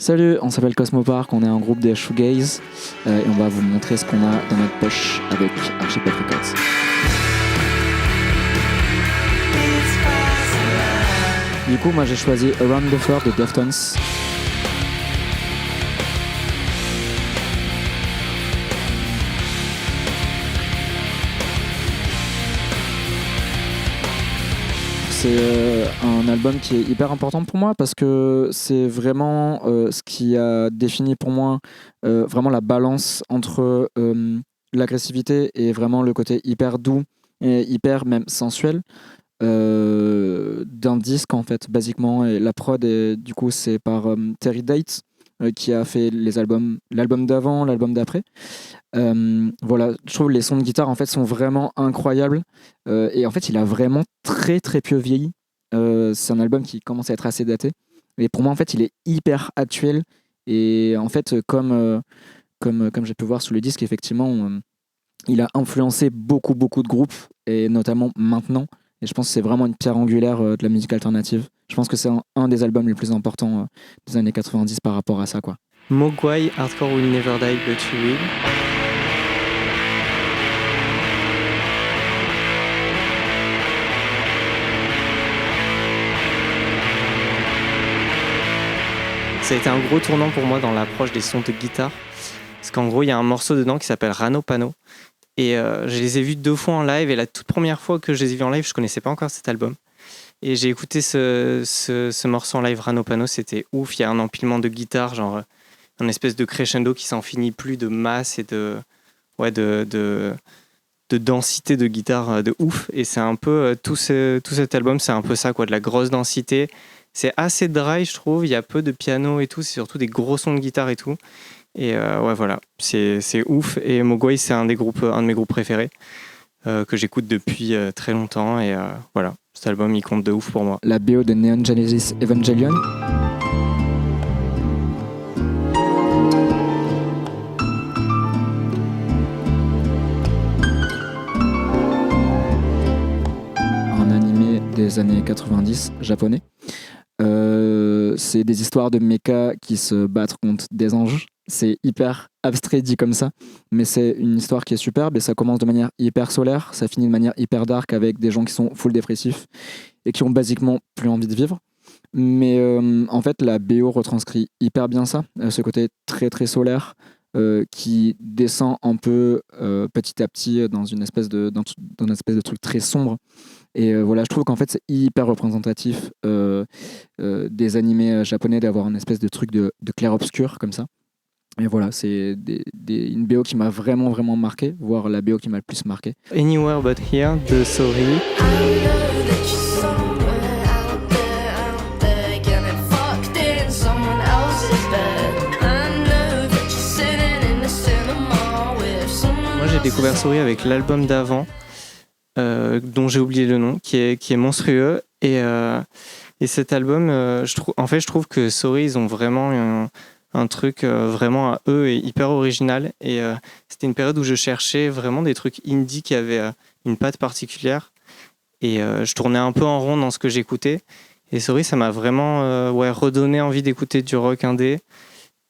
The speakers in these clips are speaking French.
Salut, on s'appelle Cosmopark, on est un groupe de shoegaze et on va vous montrer ce qu'on a dans notre poche avec Archipop Records. Du coup, moi j'ai choisi Around the Floor de Deftones. C'est un album qui est hyper important pour moi parce que c'est vraiment ce qui a défini pour moi vraiment la balance entre l'agressivité et vraiment le côté hyper doux et hyper même sensuel d'un disque en fait, basiquement. Et la prod, du coup, c'est par Terry Date qui a fait l'album d'avant, l'album d'après. Voilà, je trouve les sons de guitare en fait sont vraiment incroyables et en fait il a vraiment très très peu vieilli. C'est un album qui commence à être assez daté et pour moi en fait il est hyper actuel et en fait comme j'ai pu voir sous le disque effectivement il a influencé beaucoup de groupes et notamment maintenant, et je pense que c'est vraiment une pierre angulaire de la musique alternative. Je pense que c'est un des albums les plus importants des années 90 par rapport à ça quoi. Mogwai, Hardcore Will Never Die But You Will. Ça a été un gros tournant pour moi dans l'approche des sons de guitare. Parce qu'en gros, il y a un morceau dedans qui s'appelle Rano Pano. Et je les ai vus 2 fois en live. Et la toute première fois que je les ai vus en live, je ne connaissais pas encore cet album. Et j'ai écouté ce morceau en live, Rano Pano. C'était ouf. Il y a un empilement de guitare, genre un espèce de crescendo qui s'en finit plus, de masse et de densité de guitare de ouf. Et c'est un peu tout cet album, c'est un peu ça, quoi, de la grosse densité. C'est assez dry, je trouve. Il y a peu de piano et tout. C'est surtout des gros sons de guitare et tout. Et ouais, voilà, c'est ouf. Et Mogwai, c'est un de mes groupes préférés que j'écoute depuis très longtemps. Et voilà, cet album, il compte de ouf pour moi. La BO de Neon Genesis Evangelion. Un animé des années 90 japonais. C'est des histoires de mechas qui se battent contre des anges. C'est hyper abstrait dit comme ça, mais c'est une histoire qui est superbe et ça commence de manière hyper solaire, ça finit de manière hyper dark avec des gens qui sont full dépressifs et qui ont basiquement plus envie de vivre. Mais en fait, la BO retranscrit hyper bien ça, ce côté très très solaire qui descend un peu petit à petit dans une espèce de truc très sombre. Et voilà, je trouve qu'en fait, c'est hyper représentatif des animés japonais d'avoir une espèce de truc de clair-obscur comme ça. Et voilà, c'est une BO qui m'a vraiment marqué, voire la BO qui m'a le plus marqué. Anywhere But Here de Sorry. Moi j'ai découvert Sorry avec l'album d'avant, dont j'ai oublié le nom, qui est monstrueux. Et cet album, je trouve que Sorry, ils ont vraiment un truc vraiment à eux et hyper original. Et c'était une période où je cherchais vraiment des trucs indie qui avaient une patte particulière. Et je tournais un peu en rond dans ce que j'écoutais. Et Sorry, ça m'a vraiment redonné envie d'écouter du rock indé.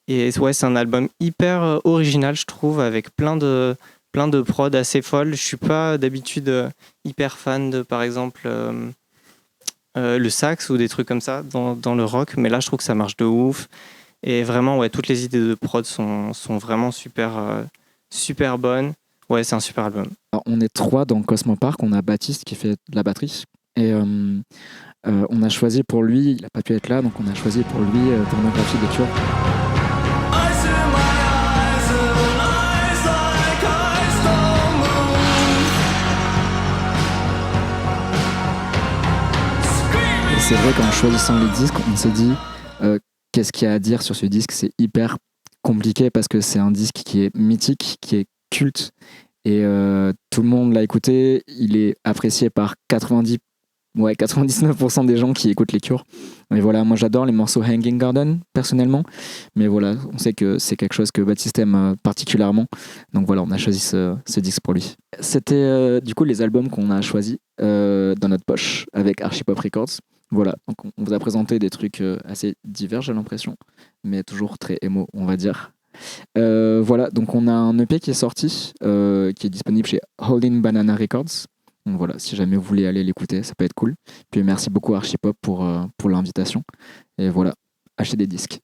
Et ouais, c'est un album hyper original, je trouve, avec plein de prods assez folles. Je suis pas d'habitude hyper fan de, par exemple, le sax ou des trucs comme ça dans le rock. Mais là, je trouve que ça marche de ouf. Et vraiment, ouais, toutes les idées de prod sont vraiment super bonnes. Ouais, c'est un super album. Alors, on est 3 dans Cosmopark. On a Baptiste qui fait de la batterie. Et on a choisi pour lui, il n'a pas pu être là, donc on a choisi pour lui Pornographie de Cure. Et c'est vrai qu'en choisissant les disques, on s'est dit qu'est-ce qu'il y a à dire sur ce disque. C'est hyper compliqué parce que c'est un disque qui est mythique, qui est culte et tout le monde l'a écouté. Il est apprécié par 99% des gens qui écoutent les Cure. Et voilà, moi j'adore les morceaux Hanging Garden personnellement, mais voilà, on sait que c'est quelque chose que Baptiste aime particulièrement, donc voilà, on a choisi ce disque pour lui. C'était du coup les albums qu'on a choisis dans notre poche avec Archipop Records. Voilà, donc on vous a présenté des trucs assez divers, j'ai l'impression, mais toujours très émo, on va dire. Voilà, donc on a un EP qui est sorti, qui est disponible chez Holding Banana Records. Donc voilà, si jamais vous voulez aller l'écouter, ça peut être cool. Puis merci beaucoup Archipop pour l'invitation. Et voilà, achetez des disques.